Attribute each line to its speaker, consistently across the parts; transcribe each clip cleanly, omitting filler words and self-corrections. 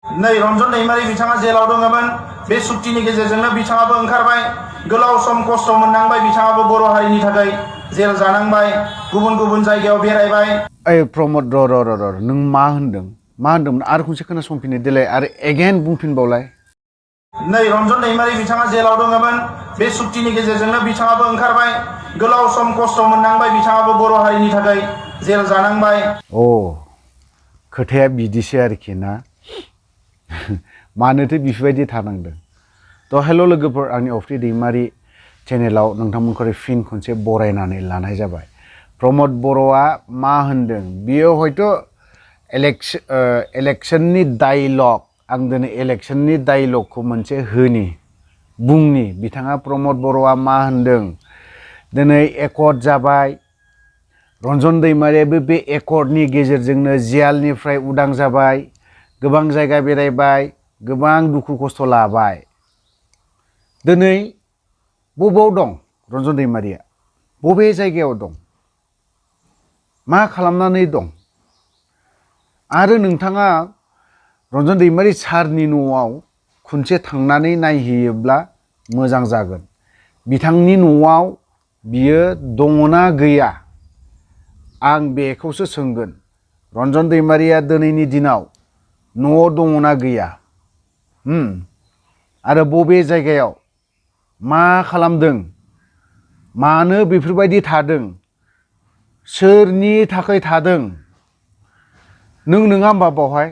Speaker 1: नै रन्जन दैमारि बिथाङा जेलाव दङमोन बे सुक्तिनि गेजेरजोंनो बिथाङाबो ओंखारबाय गोलाव सम खस्थ' मोननांबाय बिथाङाबो बर' हारिनि थाखाय जेल जानांबाय गुबुन गुबुन जायगायाव बेरायबाय
Speaker 2: ओइ प्रमद र नों मा होनदोंमोन आरो खनसे खोनासंफिननो देलाय आरो एगेन बुंफिनबावलाय
Speaker 1: नै रन्जन दैमारि बिथाङा जेलाव दङमोन बे सुक्तिनि गेजेरजोंनो बिथाङाबो ओंखारबाय गोलाव सम खस्थ' मोननांबाय बिथाङाबो बर' हारिनि थाखाय जेल जानांबाय
Speaker 2: अ खोथाया बिदिसो आरोखि ना मानोथो बेफोरबायदि थानांदों थ' हेल' लोगोफोर आंनि अफ्रि दैमारि चेनेलाव नोंथांमोनखौ फिन खनसे बरायनानै लानाय जाबाय प्रमद बर'आ मा होनदों बियो हयथ' इलेक्शननि डायलग आं दिनै इलेक्शननि डायलगखौ मोनसे बुंनि बिथाङा प्रमद बर'आ मा होनदों दिनै एकर्ड जाबाय रन्जन दैमारियाबो बे एकर्डनि गेजेरजोंनो जेलनिफ्राय उदां जाबाय गोबां जायगा बेरायबाय गोबां दुखु खस्थ' लाबाय दिनै बबेयाव दं रन्जन दैमारिया बबे जायगायाव दं मा खालामनानै दं आरो नोंथाङा रन्जन दैमारि सारनि न'आव खनसे थांनानै नायहैयोब्ला मोजां जागोन बिथांनि न'आव बियो दङना गैया आं बेखौसो सोंगोन रन्जन दैमारिया दिनैनि दिनाव न'आव दङना गैया आरो बबे जायगायाव मा खालामदों मानो बेफोरबायदि थादों सोरनि थाखाय थादों नों नङा होमबा बावहाय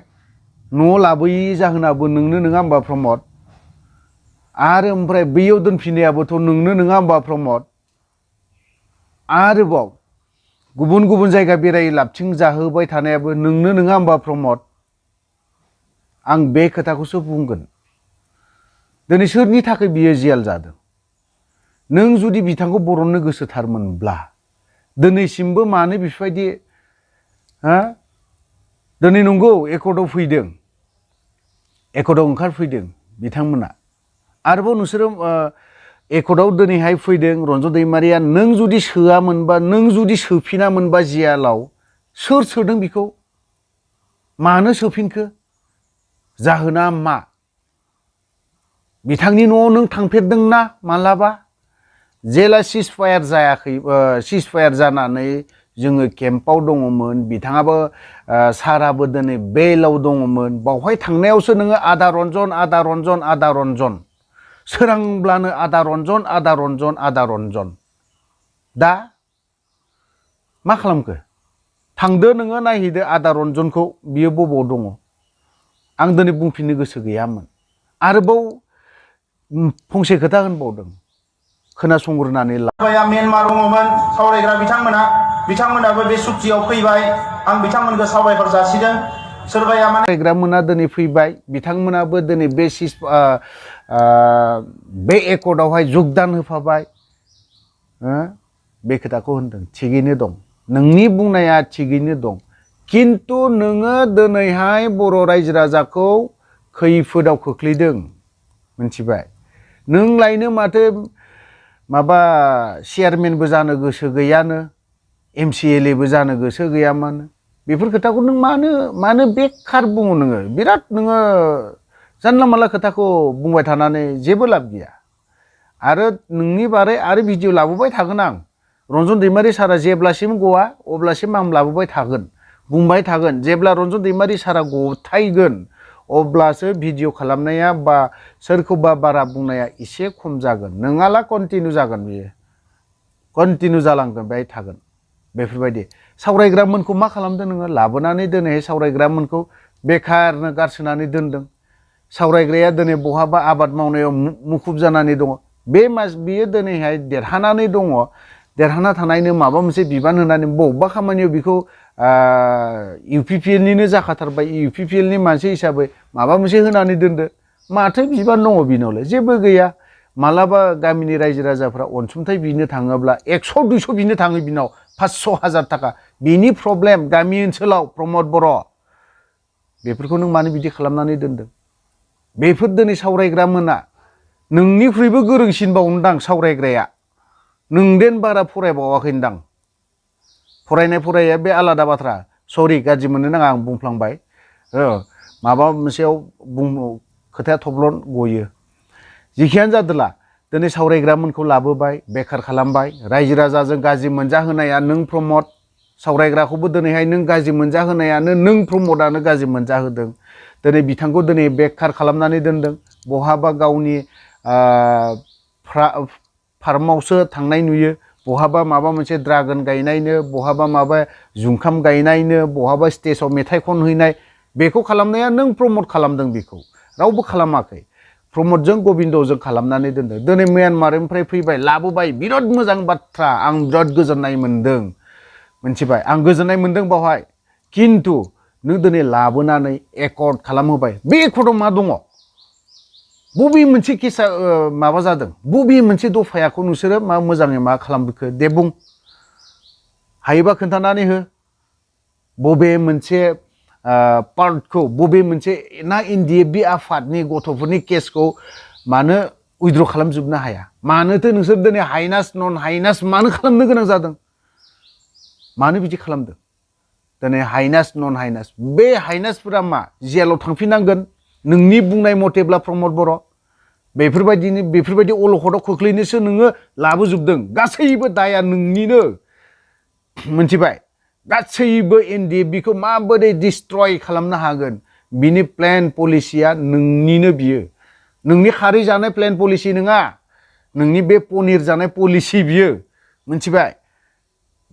Speaker 2: न'आव लाबोयि जाहोनाबो नोंनो नङा होमबा प्रमद आरो ओमफ्राय बैयाव दोनफिननायाबोथ' नोंनो नङा होमबा प्रमद आरोबाव गुबुन गुबुन जायगा बेराय लाबथिं जाहोबाय थानायाबो नोंनो नङा होमबा प्रमद आं बे खोथाखौसो बुंगोन दिनै सोरनि थाखाय बियो जेल जादों नों जुदि बिथांखौ बरननो गोसोथारमोनब्ला दिनैसिमबो मानो बेफोरबायदि दिनै नंगौ एकर्डआव फैदों एकर्डआव ओंखारफैदों बिथांमोना आरोबाव नोंसोरो एकर्डआव दिनैहाय फैदों रन्जन दैमारिया नों जुदि सोआमोनबा नों जुदि सोफिनामोनबा जेलाव सोर सोदों बिखौ मानो सोफिनखो जाहोना मा बिथांनि न'आव नों थांफेरदोंना मालाबा जेला सिजफायार जायाखै सिजफायार जानानै जोङो केम्पआव दङमोन बिथाङाबो साराबो दिनै बेलाव दङमोन बावहाय थांनायावसो नोङो आदा रन्जन सोरांब्लानो आदा रन्जन दा मा खालामखो थांदो नोङो नायहैदो आदा रन्जनखौ बियो बबाव दङ आं दिनै बुंफिननो गोसो गैयामोन आरोबाव फंसे खोथा होनबावदों खोनासंग्रोनानै ला
Speaker 1: म्यानमार दङमोन सावरायग्रा बिथांमोनाबो बे सुक्तियाव फैबाय आं बिथांमोनखौ साबायखर जासिदों सोरबाया माने
Speaker 2: सावरायग्रामोना दिनै फैबाय बिथांमोनाबो दिनै बे एकर्डआवहाय जगदान होफाबाय बे खोथाखौ होनदों थिगैनो दं नोंनि बुंनाया थिगैनो दं किन्तु नोङो दिनैहाय बर' रायजो राजाखौ खैफोदाव खोख्लैदों मिथिबाय नों लायनो माथो माबा चेयारमेनबो जानो गोसो गैयानो MCLA बो जानो गोसो गैयामोन बेफोर खोथाखौ नों मानो बेखार बुङो नोङो बिराद नोङो जानला मानला खोथाखौ बुंबाय थानानै जेबो लाब गैया आरो नोंनि बारै आरो भिडिअ लाबोबाय थागोन आं रन्जन दैमारि सारा जेब्लासिम गवा अब्लासिम आं लाबोबाय थागोन बुंबाय थागोन जेब्ला रन्जन दैमारि सारा गथायगोन अब्लासो भिडिअ खालामनाया बा सोरखौबा बारा बुंनाया एसे खम जागोन नङाला कन्टिनिउ जागोन बियो कन्टिनिउ जालांगोन बेहाय थागोन बेफोरबायदि सावरायग्रामोनखौ मा खालामदों नोङो लाबोनानै दिनैहाय सावरायग्रामोनखौ बेखारनो गारसोनानै दोनदों सावरायग्राया दिनै बहाबा आबाद मावनायाव मुखुब जानानै दङ बियो दिनैहाय देरहानानै दङ देरहाना थानायनो माबा मोनसे बिबान होनानै बबेबा खामानियाव बिखौ UPPL निनो जाखाथारबाय UPPL नि मानसि हिसाबै माबा मोनसे होनानै दोनदो माथो बिबान दङ बिनावलाय जेबो गैया मालाबा गामिनि रायजो राजाफ्रा अनसुंथाइ बिनो थाङोब्ला 100-200 बिनो थाङो बिनाव 500,000 थाखा बिनि प्रब्लेम गामि ओनसोलाव प्रमद बर' बेफोरखौ नों मानो बिदि खालामनानै दोनदों बेफोर दिनै सावरायग्रामोना नोंनिख्रुइबो गोरोंसिनबावनोदां सावरायग्राया नोंदेन बारा फरायबावाखैनदां फरायनाया बे आलादा बाथ्रा सरि गाज्रि मोननो नाङा आं बुंफ्लांबाय माबा मोनसेयाव खोथाया थब्लन गयो जिखियानो जादोला दिनै सावरायग्रामोनखौ लाबोबाय बेखार खालामबाय रायजो राजाजों गाज्रि मोनजाहोनाया नों प्रमद सावरायग्राखौबो दिनैहाय नों गाज्रि मोनजाहोनायानो नों प्रमदआनो गाज्रि मोनजाहोदों दिनै बिथांखौ दिनै बेखार खालामनानै दोनदों बहाबा गावनि फार्मावसो थांनाय नुयो बहाबा माबा मोनसे ड्रागन गायनायनो बहाबा माबा जुंखाम गायनायनो बहाबा स्टेजआव मेथाइ खनहैनाय बेखौ खालामनाया नों प्रमद खालामदों बेखौ रावबो खालामाखै प्रमदजों गबिन्दजों खालामनानै दोनदों दिनै म्यानमारनिफ्राय फैबाय लाबोबाय बिराद मोजां बाथ्रा आं बिराद गोजोननाय मोनदों मिथिबाय आं गोजोननाय मोनदों बावहाय खिन्थु नों दिनै लाबोनानै एकर्ड खालामहोबाय बे एकर्डआव मा दङ बबे मोनसे केसा माबा जादों बबे मोनसे दफायाखौ नोंसोरो मा मोजाङै मा खालामबोखो दे बुं हायोबा खोन्थानानै हो बबे मोनसे पार्टखौ बबे मोनसे ना एनडिएफबि आफादनि गथ'फोरनि केसखौ मानो उइद्र' खालामजोबनो हाया मानोथो नोंसोर दिनै हाइनास नन हाइनास मानो खालामनो गोनां जादों मानो बिदि खालामदों दिनै हाइनास नन हाइनास बे हाइनासफोरा मा जेलाव थांफिननांगोन नोंनि बुंनाय मथेब्ला प्रमद बर' बेफोरबायदि अलखदाव खोख्लैनोसो नोङो लाबोजोबदों गासैबो दाया नोंनिनो मिथिबाय गासैबो एनडिएफबिखौ माबोरै डिस्ट्रय खालामनो हागोन बिनि प्लेन पलिसिया नोंनिनो बियो नोंनि खारै जानाय प्लेन पलिसि नङा नोंनि बे पनिर जानाय पलिसि बियो मिथिबाय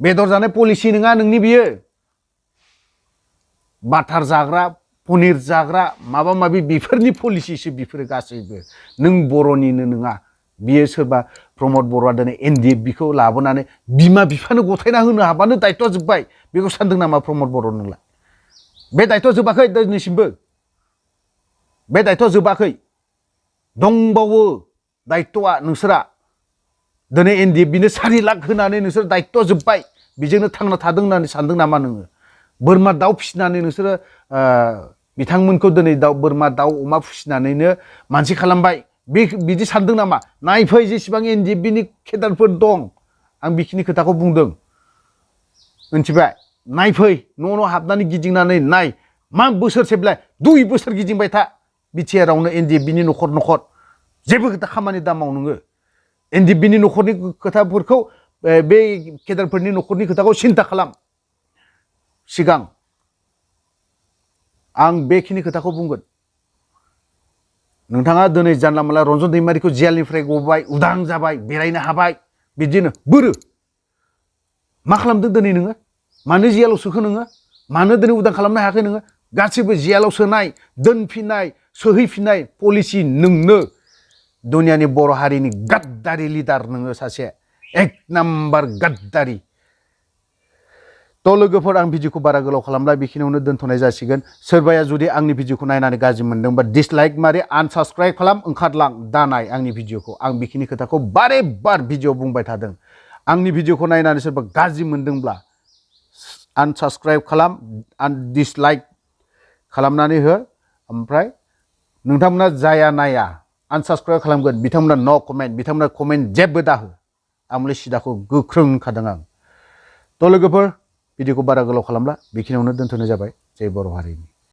Speaker 2: बेदर जानाय पलिसि नङा नोंनि बियो बाटार जाग्रा पनिर जाग्रा माबा माबि बेफोरनि पलिसिसो बेफोरो गासैबो नों बर'निनो नङा बियो सोरबा प्रमद बर'आ दिनै एनडिएफबिखौ लाबोनानै बिमा बिफानो गथायना होनो हाबानो दायथ'आ जोब्बाय बेखौ सानदों नामा प्रमद बर' नोंलाय बे दायथ'आ जोबाखै दिनैसिमबो बे दायथ'आ जोबाखै दंबावो दायथ'आ नोंसोरा दिनै एनडिएफबिनो 4 लाख होनानै नोंसोर दायथ'आ जोब्बाय बेजोंनो थांना थादों होननानै सानदों नामा नोङो बोरमा दाउ फिसिनानै नोंसोरो बिथांमोनखौ दिनै बोरमा दाउ अमा फिसिनानैनो मानसि खालामबाय बिदि सानदों नामा नायफै जेसेबां एनडिएफबिनि केडारफोर दं आं बेखिनि खोथाखौ बुंदों मिथिबाय नायफै न' हाबनानै गिदिंनानै नाय मा बोसोरसेब्लाय 2 बोसोर गिदिंबाय था बिटिआरावनो एनडिएफबिनि न'खर जेबो खोथा खामानि दामाव नोङो एनडिएफबिनि न'खरनि खोथाफोरखौ बे केडारफोरनि न'खरनि खोथाखौ सिन्था खालाम सिगां आं बेखिनि खोथाखौ बुंगोन नोंथाङा दिनै जानला मोनला रन्जन दैमारिखौ जेलनिफ्राय गबाय उदां जाबाय बेरायनो हाबाय बिदिनो बोरो मा खालामदों दिनै नोङो मानो जेलाव सोखो नोङो मानो दिनै उदां खालामनो हायाखै नोङो गासैबो जेलाव सोनाय दोनफिननाय सोहैफिननाय पलिसि नोंनो दुनियानि बर' हारिनि गाद्दारि लिडार नोङो सासे 1 नाम्बार गाद्दारि तो लोगोफोर आं भिडिअखौ बारा गोलाव खालामला बेखिनियावनो दोनथ'नाय जासिगोन सोरबाया जुदि आंनि भिडिअखौ नायनानै गाज्रि मोनदोंबा डिसलाइक मारि आनसाबस्क्राइब खालाम ओंखारलां दानाय आंनि भिडिअखौ आं बेखिनि खोथाखौ बारे बार भिडिअ बुंबाय थादों आंनि भिडिअखौ नायनानै सोरबा गाज्रि मोनदोंब्ला आनसाबस्क्राइब खालाम डिसलाइक खालामनानै हो ओमफ्राय नोंथांमोना जाया नाया आनसाबस्क्राइब खालामगोन बिथांमोना नो कमेन्ट बिथांमोना कमेन्ट जेबो दाहो आंलाय सिदाखौ गोख्रों होनखादों आं तो लोगोफोर भिडिअखौ बारा गोलाव खालामला बेखिनियावनो दोनथ'नाय जाबाय जय बर' हारिनि